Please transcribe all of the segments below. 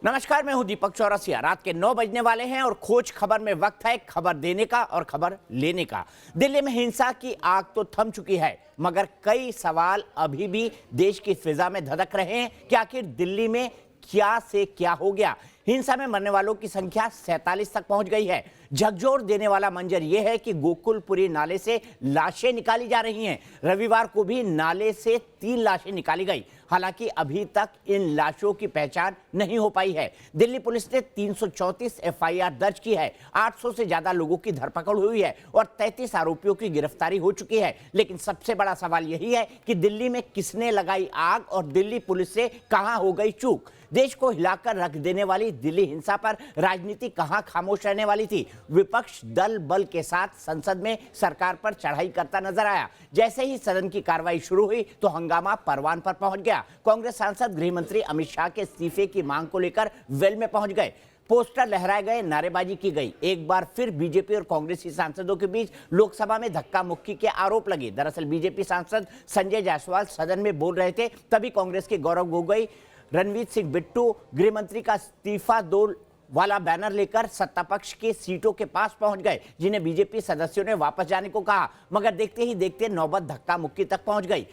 नमस्कार, मैं हूं दीपक चौरसिया। रात के 9 बजने वाले हैं और खोज खबर में वक्त है खबर देने का और खबर लेने का। दिल्ली में हिंसा की आग तो थम चुकी है, मगर कई सवाल अभी भी देश की फिजा में धधक रहे हैं कि आखिर दिल्ली में क्या से क्या हो गया। हिंसा में मरने वालों की संख्या 47 तक पहुंच गई है। झकझोर देने वाला मंजर यह है कि गोकुलपुरी नाले से लाशें निकाली जा रही हैं। रविवार को भी नाले से 3 लाशें निकाली गई। हालांकि अभी तक इन लाशों की पहचान नहीं हो पाई है। दिल्ली पुलिस ने 334 एफआईआर दर्ज की है। 800 से ज्यादा लोगों की धरपकड़ हुई है और 33 आरोपियों की गिरफ्तारी हो चुकी है। लेकिन सबसे बड़ा सवाल यही है कि दिल्ली में किसने लगाई आग और दिल्ली पुलिस से कहां हो गई चूक। देश को हिलाकर रख देने वाली दिल्ली हिंसा पर राजनीति कहां खामोश रहने वाली थी। विपक्ष दल बल के साथ संसद में सरकार पर चढ़ाई करता नजर आया। जैसे ही सदन की कार्रवाई शुरू हुई तो हंगामा परवान पर पहुंच गया। कांग्रेस सांसद गृह मंत्री अमित शाह के इस्तीफे की मांग को लेकर वेल में पहुंच गए। पोस्टर लहराए गए, नारेबाजी की गई। एक बार फिर बीजेपी और कांग्रेसी सांसदों के बीच लोकसभा में धक्का मुक्की के आरोप लगे। दरअसल बीजेपी सांसद संजय जायसवाल सदन में बोल रहे थे, तभी कांग्रेस के गौरव गोगोई, रणवीर सिंह बिट्टू गृह मंत्री का इस्तीफा दो वाला बैनर लेकर सत्ता पक्ष की सीटों के पास पहुंच गए, जिन्हें बीजेपी सदस्यों ने वापस जाने को कहा। मगर देखते ही देखते नौबत धक्का मुक्की तक पहुंच गई।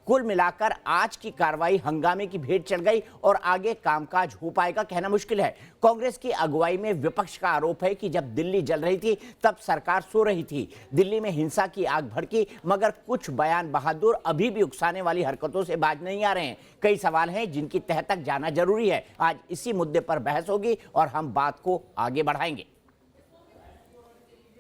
कुल मिलाकर आज की कार्रवाई हंगामे की भेंट चढ़ गई और आगे कामकाज हो पाएगा कहना मुश्किल है। कांग्रेस की अगुवाई में विपक्ष का आरोप है कि जब दिल्ली जल रही थी तब सरकार सो रही थी। दिल्ली में हिंसा की आग भड़की, मगर कुछ बयान बहादुर अभी भी उकसाने वाली हरकतों से बाज नहीं आ रहे हैं। कई सवाल हैं जिनकी तह तक जाना जरूरी है। आज इसी मुद्दे पर बहस होगी और हम बात को आगे बढ़ाएंगे।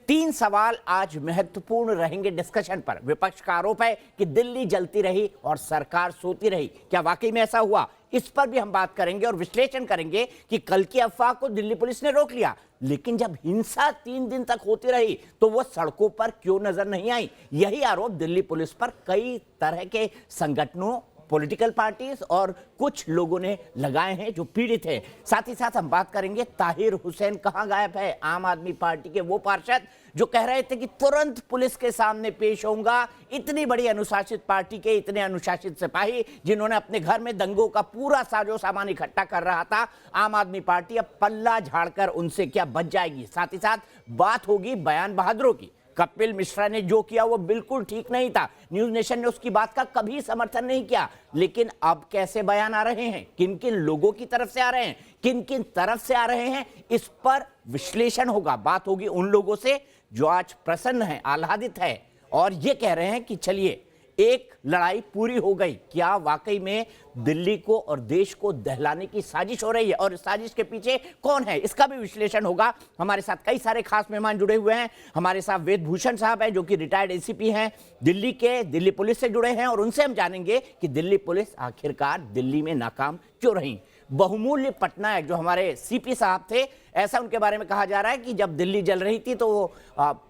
3 सवाल आज महत्वपूर्ण रहेंगे डिस्कशन पर। विपक्ष का आरोप है कि दिल्ली जलती रही और सरकार सोती रही। क्या वाकई में ऐसा हुआ? इस पर भी हम बात करेंगे और विश्लेषण करेंगे कि कल की अफवाह को दिल्ली पुलिस ने रोक लिया, लेकिन जब हिंसा 3 दिन तक होती रही तो वो सड़कों पर क्यों नजर नहीं आई। यही आरोप दिल्ली पुलिस पर कई तरह के संगठनों, पॉलिटिकल पार्टीज और कुछ लोगों ने लगाए हैं जो पीड़ित हैं। साथ ही साथ हम बात करेंगे ताहिर हुसैन कहां गायब है। आम आदमी पार्टी के वो पार्षद जो कह रहे थे कि तुरंत पुलिस के सामने पेश होऊंगा। इतनी बड़ी अनुशासित पार्टी के इतने अनुशासित सिपाही जिन्होंने अपने घर में दंगों का पूरा साजो सामान इकट्ठा कर रहा था, आम आदमी पार्टी अब पल्ला झाड़कर उनसे क्या बच जाएगी। साथ ही साथ बात होगी बयान बहादुरों की। कपिल मिश्रा ने जो किया वो बिल्कुल ठीक नहीं था। न्यूज नेशन ने उसकी बात का कभी समर्थन नहीं किया, लेकिन अब कैसे बयान आ रहे हैं, किन किन लोगों की तरफ से आ रहे हैं, किन किन तरफ से आ रहे हैं, इस पर विश्लेषण होगा। बात होगी उन लोगों से जो आज प्रसन्न हैं, आह्लादित है और ये कह रहे हैं कि चलिए एक लड़ाई पूरी हो गई। क्या वाकई में दिल्ली को और देश को दहलाने की साजिश हो रही है और इस साजिश के पीछे कौन है, इसका भी विश्लेषण होगा। हमारे साथ कई सारे खास मेहमान जुड़े हुए हैं। हमारे साथ वेद भूषण साहब हैं जो कि रिटायर्ड एसीपी हैं दिल्ली के, दिल्ली पुलिस से जुड़े हैं और उनसे हम जानेंगे कि दिल्ली पुलिस आखिरकार दिल्ली में नाकाम क्यों रही। बहुमूल्य पटनायक जो हमारे सीपी साहब थे, ऐसा उनके बारे में कहा जा रहा है कि जब दिल्ली जल रही थी तो वो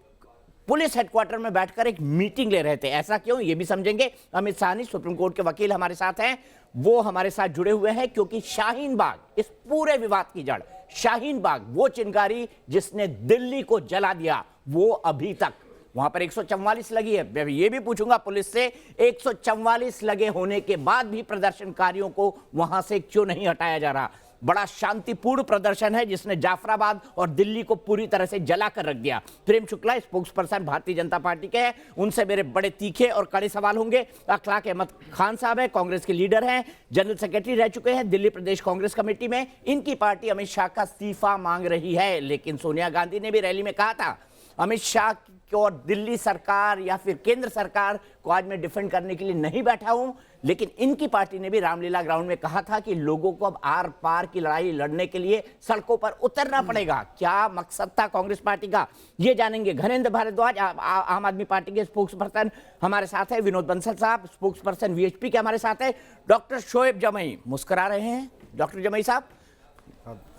पुलिस हेडक्वार्टर में बैठकर एक मीटिंग ले रहे थे। ऐसा क्यों, ये भी समझेंगे। अमित साहनी सुप्रीम कोर्ट के वकील हमारे साथ हैं, वो हमारे साथ जुड़े हुए हैं क्योंकि शाहीन बाग, इस पूरे विवाद की जड़ शाहीन बाग, वो चिंगारी जिसने दिल्ली को जला दिया, वो अभी तक वहां पर 144 लगी है। मैं ये भी पूछूंगा पुलिस से, 144 लगे होने के बाद भी प्रदर्शनकारियों को वहां से क्यों नहीं हटाया जा रहा। बड़ा शांतिपूर्ण प्रदर्शन है जिसने जाफराबाद और दिल्ली को पूरी तरह से जला कर रख दिया। Prem Shukla spokes person Bharatiya Janata party के हैं, उनसे मेरे बड़े तीखे और कड़े सवाल होंगे। अखलाक अहमद खान साहब है, कांग्रेस के लीडर हैं, जनरल सेक्रेटरी रह चुके हैं दिल्ली प्रदेश कांग्रेस कमेटी में। इनकी पार्टी अमित शाह का इस्तीफा मांग रही है, लेकिन सोनिया गांधी ने भी रैली में कहा था अमित शाह को और दिल्ली सरकार या फिर केंद्र सरकार को आज मैं डिफेंड करने के लिए नहीं बैठा हूं। लेकिन इनकी पार्टी ने भी रामलीला ग्राउंड में कहा था कि लोगों को अब आर पार की लड़ाई लड़ने के लिए सड़कों पर उतरना पड़ेगा। क्या मकसद था कांग्रेस पार्टी का, ये जानेंगे। घनेंद्र भारद्वाज आम आदमी पार्टी के स्पोक्स पर्सन हमारे साथ है, विनोद बंसल साहब स्पोक्स पर्सन वीएचपी के हमारे साथ है, डॉक्टर शोएब जमई मुस्कुरा रहे हैं। डॉक्टर जमई साहब,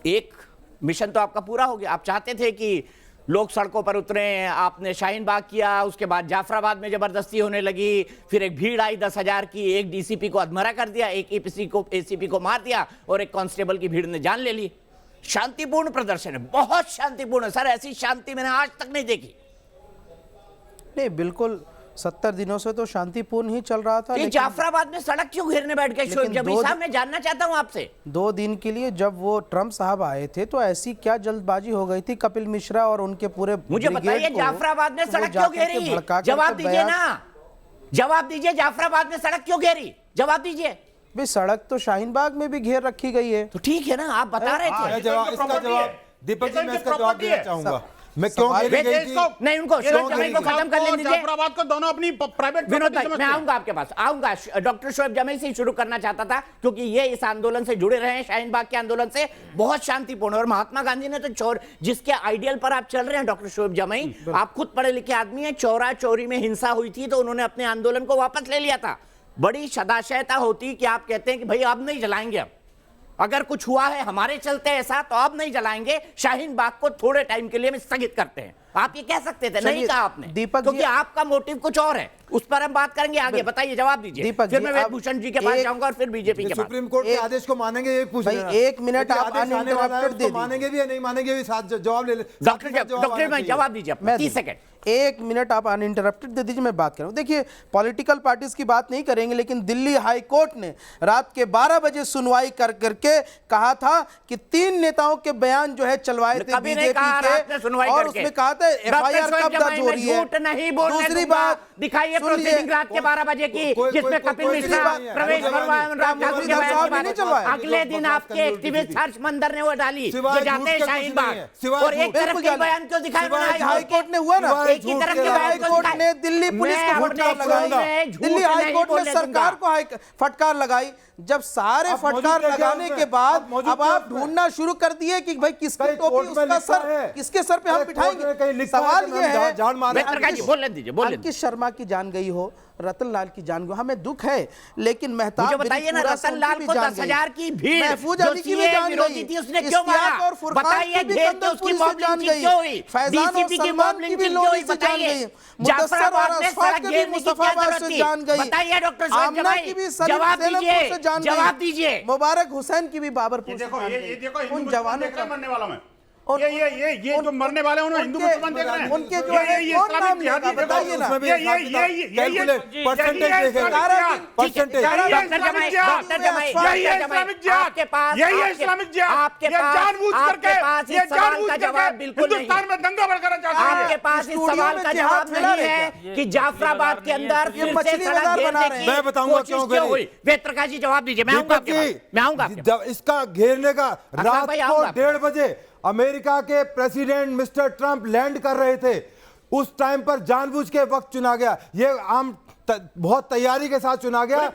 एक मिशन तो आपका पूरा हो गया। आप चाहते थे कि लोग सड़कों पर उतरे, आपने शाहीन बाग किया, उसके बाद जाफराबाद में जबरदस्ती होने लगी, फिर एक भीड़ आई 10,000 की, एक डीसीपी को अधमरा कर दिया, एक एसीपी को मार दिया और एक कांस्टेबल की भीड़ ने जान ले ली। शांतिपूर्ण प्रदर्शन है, बहुत शांतिपूर्ण। सर ऐसी शांति मैंने आज तक नहीं देखी। नहीं, बिल्कुल 70 दिनों से तो शांतिपूर्ण ही चल रहा था। ये जाफराबाद में सड़क क्यों घेरने बैठ गए शोएब जमी साहब? मैं जानना चाहता हूं आपसे। 2 दिन के लिए जब वो ट्रम्प साहब आए थे तो ऐसी क्या जल्दबाजी हो गई थी कपिल मिश्रा और उनके पूरे मुझे बताइए जाफराबाद में सड़क क्यों घेरी? जवाब दीजिए ना, जवाब दीजिए। जाफराबाद में सड़क क्यों घेरी? जवाब दीजिए। भाई सड़क तो शाहीन बाग में भी घेर रखी गई है। तो ठीक है ना, आप बता रहे थे। इसका जवाब दीपक जी, मैं इसका जवाब देना चाहूंगा। मैं क्यों नहीं, उनको शोएब जमी को खत्म कर लेने दीजिए। जाफराबाद को दोनों अपनी प्राइवेट विनोद भाई, मैं आऊंगा आपके पास, आऊंगा। डॉक्टर शोएब जमी से शुरू करना चाहता था क्योंकि ये इस आंदोलन से जुड़े रहे हैं, शाहीन बाग के आंदोलन से, बहुत शांतिपूर्ण। और महात्मा गांधी ने तो जिसके आइडियल पर आप चल रहे हैं डॉक्टर शोएब जमी, आप खुद पढ़े लिखे आदमी हैं, चौरा चौरी में हिंसा हुई थी तो उन्होंने अपने आंदोलन को वापस ले लिया था। बड़ी सदाशयता होती कि आप कहते हैं कि भाई अब नहीं जलाएंगे, अब अगर कुछ हुआ है हमारे चलते ऐसा तो अब नहीं जलाएंगे, शाहीन बाग को थोड़े टाइम के लिए हम स्थगित करते हैं। आप ये कह सकते थे, नहीं कहा आपने, दीपक क्योंकि आपका मोटिव कुछ और है। उस पर हम बात करेंगे आगे। बताइए, जवाब दीजिए, फिर मैं वेदभूषण जी के पास जाऊंगा और फिर बीजेपी के पास। सुप्रीम कोर्ट के आदेश को मानेंगे, ये पूछ रहे हैं। 1 मिनट आप अनइंटरप्टेड दे, मानेंगे भी या नहीं मानेंगे भी, साथ जवाब ले ले। डॉक्टर भाई जवाब दीजिए, 30 सेकंड। 1 मिनट आप अनइंटरप्टेड दे दीजिए, मैं बात करूं। देखिए, पॉलिटिकल पार्टीज की बात नहीं करेंगे, लेकिन दिल्ली हाई कोर्ट ने रात के 12 बजे सुनवाई करके कहा था कि 3 नेताओं के बयान जो है चलवाए थे बीजेपी के, और उसमें कहा था एफआईआर कब दर्ज हो रही है। दूसरी बात दिखाइए प्रोसीडिंग रात के 12 बजे की, जिसमें कपिल मिश्रा, प्रवेश वर्मा, राम ठाकुर के बयान की बात। अगले दिन आपके एक्टिविस्ट हर्ष मंदर ने वो डाली जो जाते हैं शाहीन बाग, और एक तरफ के बयान क्यों दिखाए? हाई कोर्ट ने हुआ ना, एक ही तरफ के हाई कोर्ट ने दिल्ली पुलिस को फटकार लगाई, दिल्ली हाई कोर्ट ने सरकार को फटकार लगाई। जब सारे फटकार लगाने के बाद अब आप ढूंढना शुरू कर दिए कि भाई किसकी टोपी उसका सर, किसके सर पे हम बिठाएंगे। सवाल ये है, अंकित शर्मा की जान गई हो, रतन लाल की जान गई, हमें दुख है, लेकिन मेहताब मुझे बताइए ना, रतन लाल को 10,000 की भीड़ महफूज अली की भी जान गई थी, उसने क्यों मारा? और फुरकान की भी उसकी मौत जान गई, फैजान और सलमान की भी लोरी से जान गई, मुदस्सर और असफाक की भी मुस्तफाबाद से जान गई, बताइए डॉक्टर आमना की भी सलेमपुर से जान गई, मुबारक हुसैन की भी बाबरपुर से जान गई। उन जवानों का मरने वाला मैं, ये जो मरने वाले हैं उन्हें हिंदू मुसलमान देख रहे हैं, उनके जो है इस्लामिक जिहादी, बताइए ना, हिंदुस्तान में दंगा भड़काना चाहते हैं। आपके पास इस सवाल का जवाब नहीं है कि जाफराबाद के अंदर मछली बाजार बना रहे हैं। मैं बताऊंगा क्यों घेरी। वेत्रका जी जवाब दीजिए, मैं आऊंगा। इसका घेरने का रात को 1:30 बजे अमेरिका के प्रेसिडेंट मिस्टर ट्रंप लैंड कर रहे थे, उस टाइम पर जानबूझ के वक्त चुना गया। ये आम बहुत तैयारी के साथ चुना गया।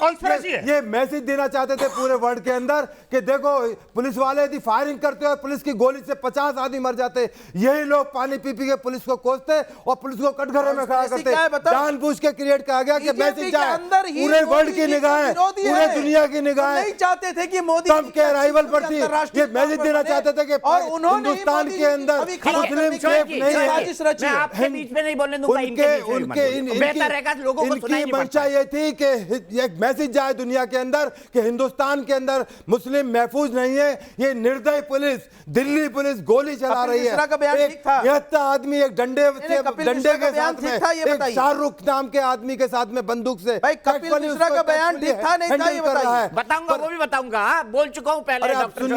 ये मैसेज देना चाहते थे पूरे वर्ल्ड के अंदर कि देखो पुलिस वाले यदि फायरिंग करते और पुलिस की गोली से 50 आदमी मर जाते, यही लोग पानी पी के पुलिस को कोसते और पुलिस को कटघरे में खड़ा करते। जानबूझ के क्रिएट किया गया कि मैसेज जाए पूरे वर्ल्ड की निगाहें, पूरे दुनिया की निगाहें नहीं चाहते थे कि मोदी ट्रंप के अराइवल पर थी। ये मैसेज देना चाहते थे कि हिंदुस्तान के अंदर मुस्लिम सेफ नहीं है। उनकी मंशा ये थी कि एक मैसेज जाए दुनिया के अंदर कि हिंदुस्तान के अंदर मुस्लिम महफूज नहीं है। ये निर्दयी पुलिस, दिल्ली पुलिस गोली चला रही है। एक आदमी एक डंडे के साथ में, एक शाहरुख नाम के आदमी के साथ में बंदूक से, कपिल मिश्रा का बयान ठीक था नहीं था, ये बताऊंगा, वो भी बताऊंगा, बोल चुका हूं पहले। डॉक्टर बीच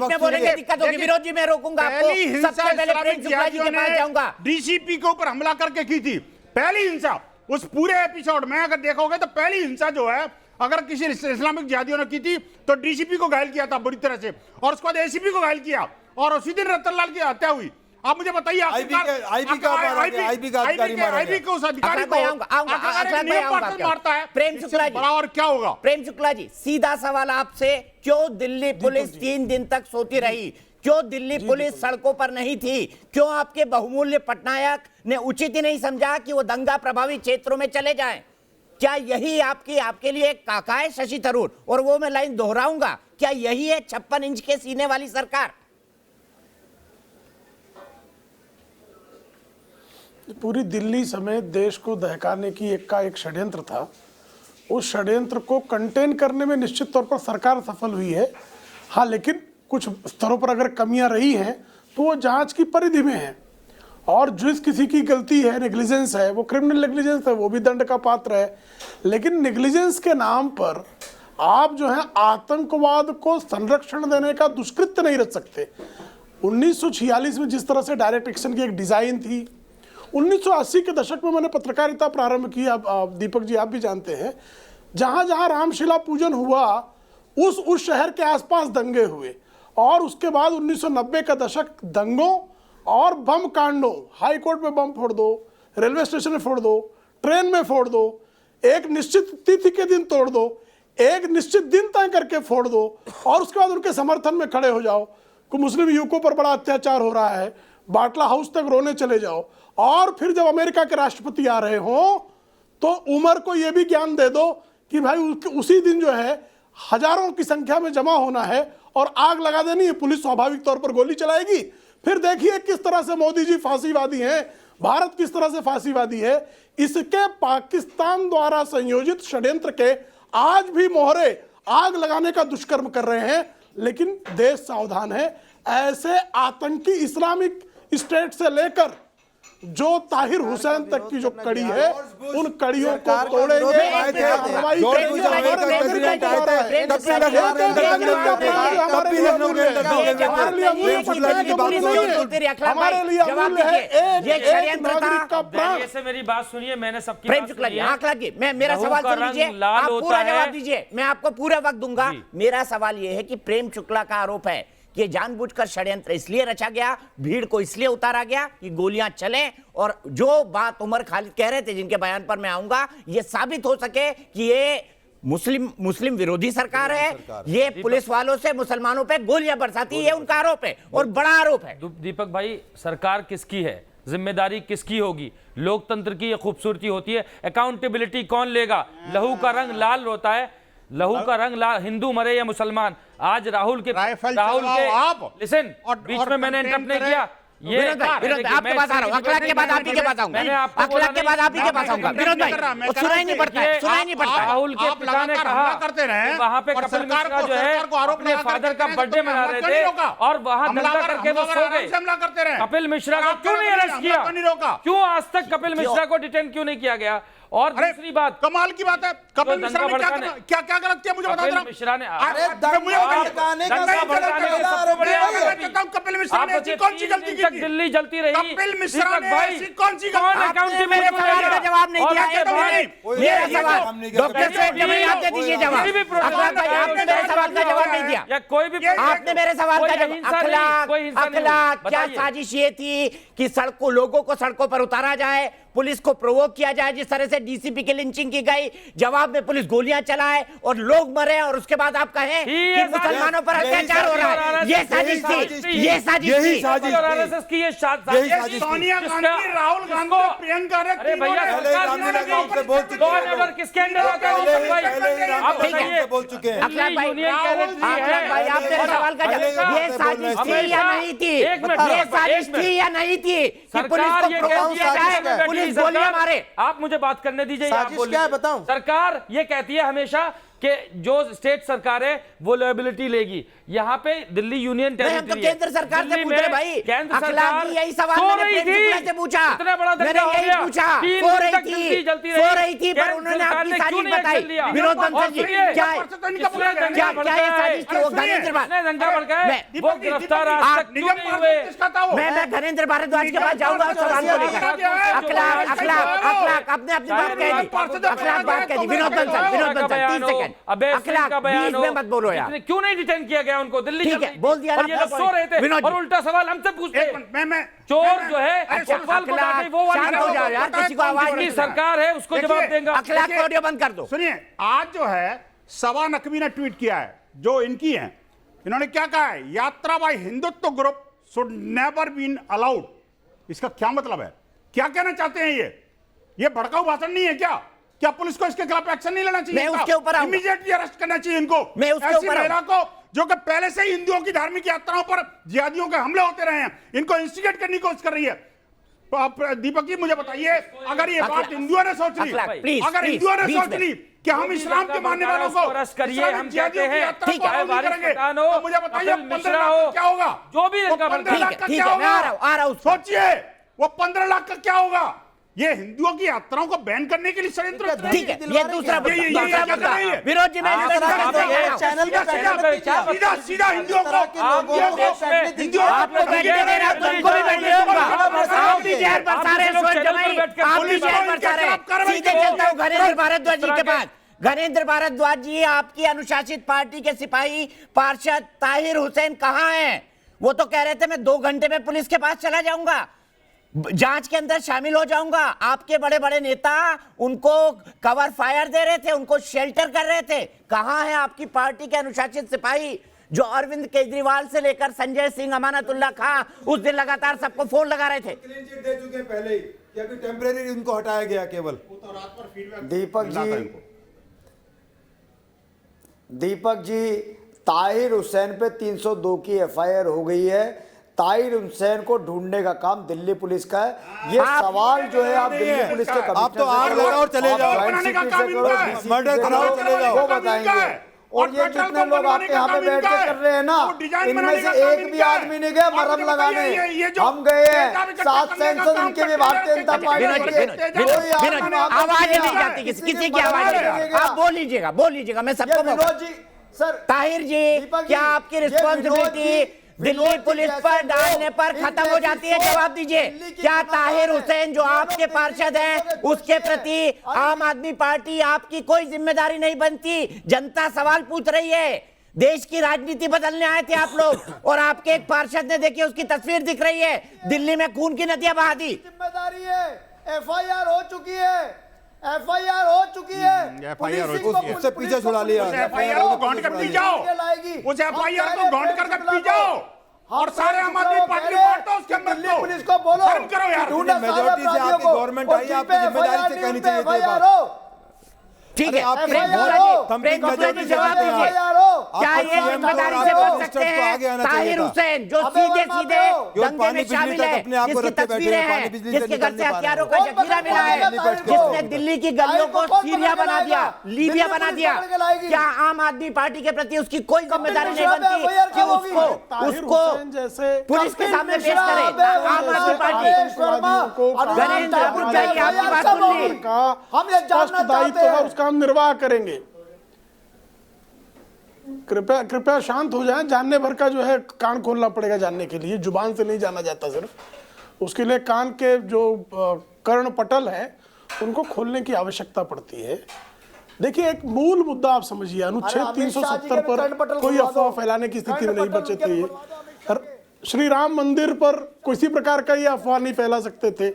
में बोलेंगे दिक्कत होगी, विरोध जी मैं रोकूंगा आपको। सबसे पहले प्रेम शुक्ला जी के पास जाऊंगा। डीसीपी के ऊपर हमला करके की थी पहली हिंसा, उस पूरे एपिसोड में अगर देखोगे तो पहली हिंसा जो है अगर किसी इस्लामिक जिहादियों ने की थी तो डीसीपी को घायल किया था बुरी तरह से, और उसके बाद एसीपी को घायल किया, और उसी दिन रतन लाल की हत्या हुई। आप मुझे बताइए, आईबी को उस अधिकारी को मारता है प्रेम शुक्ला जी, और क्या होगा? प्रेम शुक्ला जी, सीधा सवाल आपसे, क्यों दिल्ली पुलिस 3 दिन तक सोती रही? क्यों दिल्ली पुलिस सड़कों पर नहीं थी? क्यों आपके बहुमूल्य पटनायक ने उचित ही नहीं समझा कि वो दंगा प्रभावित क्षेत्रों में चले जाएं? क्या यही आपके लिए काका है शशि थरूर? और वो मैं लाइन दोहराऊंगा, क्या यही है 56 इंच के सीने वाली सरकार? पूरी दिल्ली समेत देश को दहकाने की एक षड्यंत्र था। उस षड्यंत्र को कंटेन करने में निश्चित तौर पर सरकार सफल हुई है। हाँ, लेकिन कुछ स्तरों पर अगर कमियां रही हैं तो वो जांच की परिधि में है, और जिस किसी की गलती है, नेग्लिजेंस है, वो क्रिमिनल नेग्लिजेंस है, वो भी दंड का पात्र है। लेकिन नेग्लिजेंस के नाम पर आप जो है आतंकवाद को संरक्षण देने का दुष्कृत्य नहीं रच सकते। 1946 में जिस तरह से डायरेक्ट एक्शन की एक डिजाइन थी, 1980 के दशक में मैंने पत्रकारिता प्रारंभ की, अब दीपक जी आप भी जानते हैं, जहां जहां रामशिला पूजन हुआ उस शहर के आसपास दंगे हुए, और उसके बाद 1990 का दशक दंगों और बम कांडों, हाई कोर्ट में बम फोड़ दो, रेलवे स्टेशन में फोड़ दो, ट्रेन में फोड़ दो, एक निश्चित तिथि के दिन तोड़ दो, एक निश्चित दिन तय करके फोड़ दो, और उसके बाद उनके समर्थन में खड़े हो जाओ कि मुस्लिम युवकों पर बड़ा अत्याचार हो रहा है, बाटला हाउस तक रोने चले जाओ, और फिर जब अमेरिका के राष्ट्रपति आ रहे हो तो उमर को यह भी ज्ञान दे दो कि भाई उसी दिन जो है हजारों की संख्या में जमा होना है और आग लगा देनी है, पुलिस स्वाभाविक तौर पर गोली चलाएगी। फिर देखिए किस तरह से मोदी जी फांसीवादी हैं, भारत किस तरह से फांसीवादी है। इसके पाकिस्तान द्वारा संयोजित षड्यंत्र के आज भी मोहरे आग लगाने का दुष्कर्म कर रहे हैं, लेकिन देश सावधान है। ऐसे आतंकी इस्लामिक स्टेट से लेकर जो ताहिर हुसैन तक की जो कड़ी है, उन कड़ियों को तोड़ेंगे। ऐसे मेरी बात सुनिए, मैंने सबकी प्रेम शुक्ला जी आंख लगी, मेरा सवाल सुन लीजिए, आप पूरा जवाब दीजिए, मैं आपको पूरा वक्त दूंगा। मेरा सवाल यह है कि प्रेम शुक्ला का आरोप है कि ये जानबूझकर षड्यंत्र इसलिए रचा गया, भीड़ को इसलिए उतारा गया कि गोलियां चलें, और जो बात उमर खालिद कह रहे थे जिनके बयान पर मैं आऊंगा, ये साबित हो सके कि ये मुस्लिम विरोधी सरकार है, ये पुलिस वालों से मुसलमानों पे गोलियां बरसाती है, उनका आरोप है और बड़ा आरोप है। दीपक भाई, सरकार किसकी है, जिम्मेदारी किसकी होगी? लोकतंत्र की ये खूबसूरती होती है, अकाउंटेबिलिटी कौन लेगा? लहू का रंग लाल होता है, लहू का रंग लाल, हिंदू मरे या मुसलमान। आज राहुल के लिसन, बीच में मैंने इंटरप्ट नहीं किया। ये आपके पास आ रहा हूं, अखलाक के बाद आप ही के पास आऊंगा, अखलाक के बाद आप ही के पास आऊंगा। विनोद भाई, सुनाई नहीं पड़ता है, सुनाई नहीं पड़ता है। राहुल के पिता ने कहा करते रहे, वहां पे कपिल मिश्रा जो है अपने फादर का बर्थडे मना रहे थे और वहां दंगा करके वो सो गए। कपिल मिश्रा को क्यों नहीं अरेस्ट किया? क्यों आज तक कपिल मिश्रा को डिटेन क्यों नहीं किया गया? और दूसरी बात, कमाल की बात है, कपिल मिश्रा ने क्या गलत किया मुझे बता दो। मिश्रा ने कपिल मिश्रा ने ऐसी कौन सी गलती की? दिल्ली जलती रही, कपिल मिश्रा ने ऐसी कौन सी आपने मेरे सवाल का जवाब नहीं दिया। मेरा सवाल डॉक्टर साहब आप दे दीजिए जवाब। अखलाक भाई, आपने मेरे सवाल का जवाब नहीं दिया, या कोई भी आपने मेरे सवाल का जवाब। अखलाक क्या साजिश ये थी कि सड़कों, लोगों को सड़कों पर उतारा जाए, पुलिस को प्रोवोक किया जाए, जिस तरह से डीसीपी की लिंचिंग की गई, जवाब में पुलिस गोलियां चलाए और लोग मरे, और उसके बाद आप कहें कि मुसलमानों पर अत्याचार हो रहा है। ये साजिश थी, ये साजिश थी। सोनिया गांधी, राहुल गांधी, प्रियंका ने, अरे भैया किसके अंडर होता है? आप बताइए। बोल चुके हैं। अखलाक भाई, आप मेरे सवाल का जवाब, ये साजिश थी या नहीं थी? ये साजिश थी या नहीं थी कि पुलिस को प्रोवोक किया जाए, पुलिस गोलियां मारे? आप मुझे बात करने दीजिए। साजिश क्या है बताऊं? सरकार ये कहती है हमेशा कि जो स्टेट सरकार है वो लायबिलिटी लेगी। यहाँ पे दिल्ली यूनियन टेरिटरी, केंद्र सरकार से पूछ रहे भाई। केंद्र सरकार यही सवाल मैंने प्रेम शुक्ला से पूछा, इतना बड़ा मैंने यही पूछा, सो रही थी, पर उन्होंने अपनी साजिश बताई। विनोद बंसल जी, क्या ये साजिश थी? वो घनेंद्र मैं घनेंद्र भारद्वाज के पास जाऊंगा सवाल को लेकर। अखलाक अपने अपनी बात कह दी, अखलाक बात कह दी। विनोद बंसल 3 सेकंड, अखलाक बीच में मत बोलो यार। क्यों नहीं डिटेन किया गया उनको? दिल्ली ठीक है, बोल दिया। और ये लोग सो रहे थे और उल्टा सवाल हमसे पूछते हैं। चोर जो है चप्पल को डांटे, वो शांत हो जाओ यार, किसी को आवाज की सरकार है, उसको जवाब देगा। अखलाक को ऑडियो बंद कर दो। सुनिए, आज जो है सवा नकवी ने ट्वीट किया है, जो इनकी है, इन्होंने क्या कहा है? यात्रा by Hindutva group should never been allowed. इसका क्या मतलब है? क्या कहना चाहते हैं ये भड़काऊ भाषण नहीं है क्या? क्या पुलिस को इसके खिलाफ एक्शन नहीं लेना चाहिए? मैं उसके ऊपर इमीडिएटली अरेस्ट करना चाहिए इनको। मैं उसके ऊपर महिला को जो कि पहले से ही हिंदुओं की धार्मिक यात्राओं पर जिहादियों के हमले होते रहे हैं, इनको इंस्टिगेट करने की कोशिश कर रही है। दीपक जी मुझे बताइए, अगर ये बात हिंदुओं ने सोच ली, अगर हिंदुओं ने सोच ली कि हम इस्लाम के मानने वालों को अरेस्ट करिए, हम कहते हैं ठीक है, मुझे बताइए 15 लाख क्या होगा? जो भी ठीक है, मैं आ रहा हूं, सोचिए वो 15 लाख का क्या होगा? ये हिंदुओं की यात्राओं को बैन करने के लिए षड्यंत्र कर रही ठीक है, ये दूसरा मुद्दा, ये दूसरा क्या कर मुद्दा। रही है? विरोध जी, मैं चैनल पे सीधा हिंदुओं को आपको बैठने दे रहा, तुमको भी बैठने दूंगा। आप भी जहर बरसा रहे हैं, सोच जमाई, आप भी जहर बरसा रहे हैं। सीधे चलता हूँ घनेंद्र भारद्वाज जी के पास। घनेंद्र भारद्वाज जी, आपकी अनुशासित पार्टी के सिपाही पार्षद ताहिर हुसैन कहाँ हैं? वो तो कह रहे थे मैं 2 घंटे में पुलिस के पास चला जाऊंगा, जांच के अंदर शामिल हो जाऊंगा। आपके बड़े बड़े नेता उनको कवर फायर दे रहे थे, उनको शेल्टर कर रहे थे। कहां है आपकी पार्टी के अनुशासित सिपाही जो अरविंद केजरीवाल से लेकर संजय सिंह, अमानतुल्लाह खां उस दिन लगातार सबको फोन लगा रहे थे? क्लीन चिट दे चुके हैं पहले ही, कि अभी टेम्परेरी उनको हटाया गया केवल। दीपक जी, ताहिर हुसैन पे 302 की एफआईआर हो गई है। ताहिर हुसैन को ढूंढने का काम दिल्ली पुलिस का है। ये सवाल जो है आप दिल्ली पुलिस के कमिश्नर आप तो आग लगाओ और चले जाओ, मर्डर कराओ चले जाओ, वो बताएंगे। और ये जितने लोग आपके यहाँ पे बैठ के कर रहे हैं ना, इनमें से एक भी आदमी नहीं गया मरहम लगाने। हम गए हैं, 7 सांसद उनके भी भारतीय जनता पार्टी के। आवाज नहीं जाती किसी की आवाज नहीं। आप बोल लीजिएगा, मैं सबको विनोद जी, सर ताहिर जी, क्या आपकी रिस्पॉन्सिबिलिटी दिल्ली पुलिस पर डालने पर खत्म हो जाती है? जवाब दीजिए। क्या ताहिर हुसैन जो आपके पार्षद हैं उसके प्रति आम आदमी पार्टी आपकी कोई जिम्मेदारी नहीं बनती? जनता सवाल पूछ रही है। देश की राजनीति बदलने आए थे आप लोग, और आपके एक पार्षद ने, देखिए उसकी तस्वीर दिख रही है, दिल्ली में खून की नदियां बहा दी। जिम्मेदारी है, एफआईआर हो चुकी है, एफआईआर हो चुकी है, एफआईआर हो पुलिस चुकी है। उससे पीछे छुड़ा लिया। एफआईआर को गौंड कर पी जाओ, उस एफआईआर को गौंड कर पी जाओ और सारे आम आदमी पार्टी बांटो उसके अंदर। दिल्ली पुलिस को बोलो, शर्म करो यार। मेजॉरिटी से आपकी गवर्नमेंट आई, आपको जिम्मेदारी से कहनी चाहिए थी बात। ठीक है, आपके प्रेम बहुत गुप्ता थंपिंग जी मेजॉरिटी जवाब से दीजिए। क्या ये जिम्मेदारी से बच सकते हैं ताहिर हुसैन जो सीधे सीधे दंगे में शामिल है, जिसकी तस्वीरें हैं, जिसके घर से हथियारों का जखीरा मिला है, जिसने दिल्ली की गलियों को सीरिया बना दिया, लीबिया बना दिया? क्या आम आदमी पार्टी के प्रति उसकी कोई जिम्मेदारी नहीं बनती कि उसको पुलिस के सामने पेश करे आम आदमी पार्टी? घनेंद्र गुप्ता जी, आपकी बात सुन ली। हम ये जानना चाहते हैं, उसका हम निर्वाह करेंगे। कृपया शांत हो जाएं। जानने भर का जो है कान खोलना पड़ेगा जानने के लिए, जुबान से नहीं जाना जाता सिर्फ। उसके लिए कान के जो कर्ण पटल है उनको खोलने की आवश्यकता पड़ती है। देखिए, एक मूल मुद्दा आप समझिए, अनुच्छेद 370 पर कोई अफवाह फैलाने की स्थिति में नहीं बचे थे। श्री राम मंदिर पर किसी प्रकार का ये अफवाह नहीं फैला सकते थे।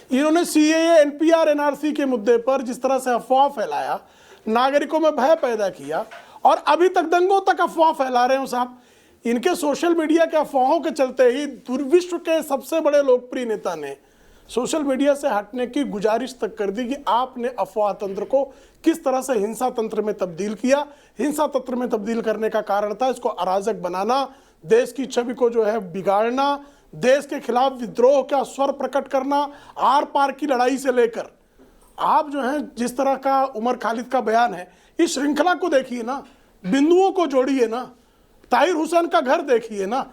इन्होंने सीएए, एनपीआर, एनआरसी के मुद्दे पर जिस तरह से अफवाह फैलाया, नागरिकों में भय पैदा किया, और अभी तक दंगों तक अफवाह फैला रहे हो साहब। इनके सोशल मीडिया के अफवाहों के चलते ही विश्व के सबसे बड़े लोकप्रिय नेता ने सोशल मीडिया से हटने की गुजारिश तक कर दी कि आपने अफवाह तंत्र को किस तरह से हिंसा तंत्र में तब्दील किया। हिंसा तंत्र में तब्दील करने का कारण था इसको अराजक बनाना, देश की छवि को जो है बिगाड़ना, देश के खिलाफ विद्रोह का स्वर प्रकट करना, आर पार की लड़ाई से लेकर आप जो है जिस तरह का उमर खालिद का बयान है, इस श्रृंखला को देखिए ना, बिंदुओं को जोड़िए ना, ताहिर हुसैन का घर देखिए ना,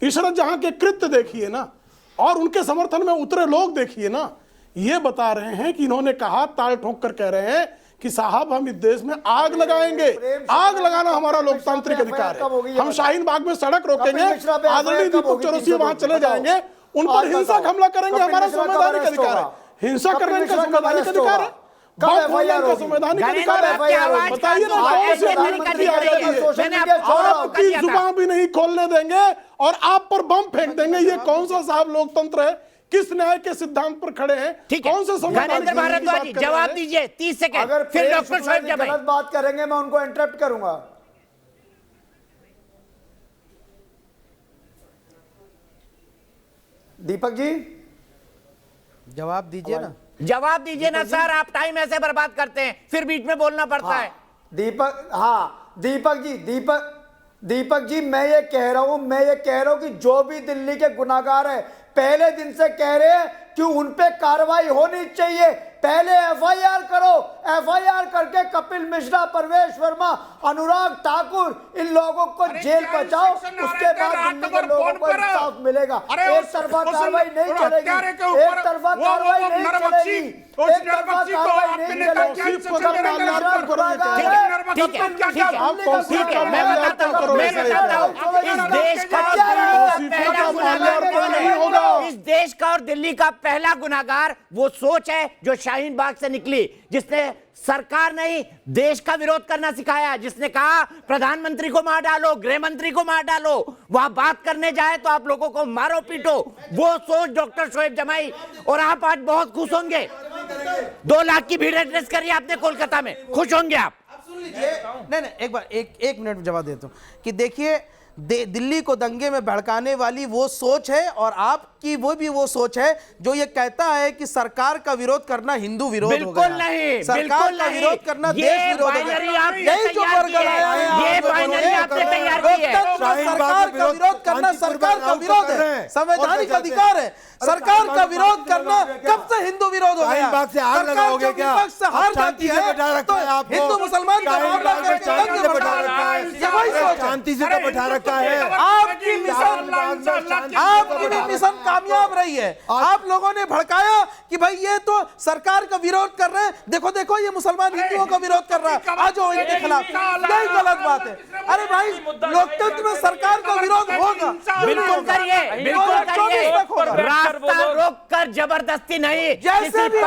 इशरत जहां के कृत्य देखिए ना, और उनके समर्थन में उतरे लोग देखिए ना। ये बता रहे हैं कि इन्होंने कहा, ताल ठोक कर कह रहे हैं कि साहब हम इस देश में आग लगाएंगे। आग लगाना हमारा लोकतांत्रिक अधिकार है। हम शाहीन बाग में सड़क रोकेंगे, आदरणीय दीपक चौरसिया वहां चले जाएंगे, उन पर हिंसक हमला करेंगे, हमारा संवैधानिक अधिकार है। हिंसा करने का संवैधानिक अधिकार है, संवैधानिक अधिकार है। बताइए ना, कौन सी प्रधानमंत्री आ जाती है, आपकी जुबान भी नहीं खोलने देंगे और आप पर बम फेंक देंगे। ये कौन सा साहब लोकतंत्र है? किस न्याय के सिद्धांत पर खड़े हैं? कौन से घनेंद्र भारद्वाज जी जवाब दीजिए, 30 सेकंड, फिर डॉक्टर शोएब जमाई। गलत बात करेंगे मैं उनको इंटरप्ट करूंगा। दीपक जी जवाब दीजिए ना। जवाब दीजिए ना सर, आप टाइम ऐसे बर्बाद करते हैं, फिर बीच में बोलना पड़ता है। दीपक जी मैं ये कह रहा हूं कि जो भी दिल्ली के गुनाहगार है, पहले दिन से कह रहे हैं कि उन पे कार्रवाई होनी चाहिए। पहले एफआईआर करो, एफआईआर करके कपिल मिश्रा, परवेश वर्मा, अनुराग ठाकुर इन लोगों को जेल पहुंचाओ, उसके बाद दिल्ली के लोगों को इंसाफ मिलेगा। एक तरफा कार्रवाई नहीं चलेगी, एक तरफा कार्रवाई नहीं चलेगी, एक तरफा कार्रवाई नहीं चलेगी। ठीक है, मैं बताता हूं, इस देश का पहला गुनाहगार कौन है? इस देश का और दिल्ली का पहला गुनाहगार वो सोच है जो शाहीन बाग से निकली, जिसने सरकार नहीं देश का विरोध करना सिखाया, जिसने कहा प्रधानमंत्री को मार डालो, गृह मंत्री को मार डालो, वहां बात करने जाए तो आप लोगों को मारो पीटो, वो सोच डॉक्टर शोएब जमाई। और आप आज बहुत खुश होंगे, 2 लाख की भीड़ एड्रेस करी आपने कोलकाता में, खुश होंगे आप। नहीं, एक बार एक मिनट में जवाब देता हूं कि देखिए, दिल्ली को दंगे में भड़काने वाली वो सोच है और आपकी वो सोच है जो ये कहता है कि सरकार का विरोध करना हिंदू विरोध हो गया। बिल्कुल नहीं, सरकार का विरोध करना देश विरोध हो गया। यही जो बरगलाया है, ये बाइनरी आपने तैयार की है। सरकार का विरोध करना सरकार का विरोध है, संवैधानिक अधिकार है। सरकार का विरोध करना कब से हिंदू विरोध हो गया? सरकार जब विपक्ष से हार जाती है तो हिंदू मुसलमान का मामला करके दंगे बढ़ा रखा है, ये वही सोच है। शांति से तो बैठा रखा है। आपकी मिशन कामयाब रही है। आप लोगों ने भड़काया कि भाई ये तो सरकार का विरोध कर रहे हैं, देखो देखो ये मुसलमान हिंदुओं का विरोध कर रहा है, आज वो इनके खिलाफ, यही गलत बात है। अरे भाई लोकतंत्र में सरकार का विरोध होगा, बिल्कुल करिए, बिल्कुल करिए, रास्ता रोक कर जबरदस्ती नहीं, जैसे भी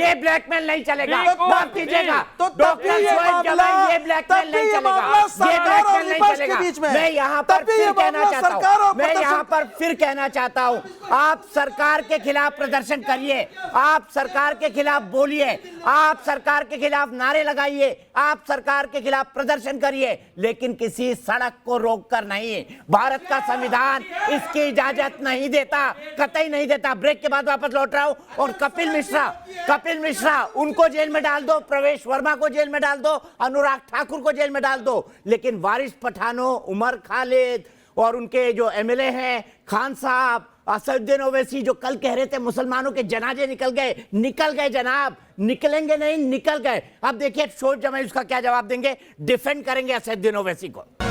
ये ब्लैकमेल नहीं चलेगा, माफ कीजिएगा, तो डॉक्टर शोएब जमाई ये ब्लैकमेल नहीं चलेगा, ये ब्लैकमेल नहीं चलेगा। मैं यहाँ पर फिर कहना चाहता हूँ, मैं यहाँ पर फिर कहना चाहता हूँ, आप सरकार के खिलाफ प्रदर्शन करिए, आप सरकार के खिलाफ बोलिए, आप सरकार के खिलाफ नारे लगाइए, आप सरकार के खिलाफ प्रदर्शन करिए, लेकिन किसी सड़क को रोककर नहीं। भारत का संविधान इसकी इजाजत नहीं देता, कतई नहीं देता। ब्रेक के बाद वापस लौट रहा हूं। और कपिल मिश्रा उनको जेल में डाल दो, प्रवेश वर्मा को जेल में डाल दो, अनुराग ठाकुर को जेल में डाल दो, लेकिन वारिस पठानों, उमर खालिद और उनके जो एमएलए हैं, खान साहब, असदुद्दीन ओवैसी, जो कल कह रहे थे मुसलमानों के जनाजे निकल गए जनाब, निकलेंगे नहीं, निकल गए। अब देखिए शोएब जमाई उसका क्या जवाब देंगे, डिफेंड करेंगे असदुद्दीन ओवैसी को।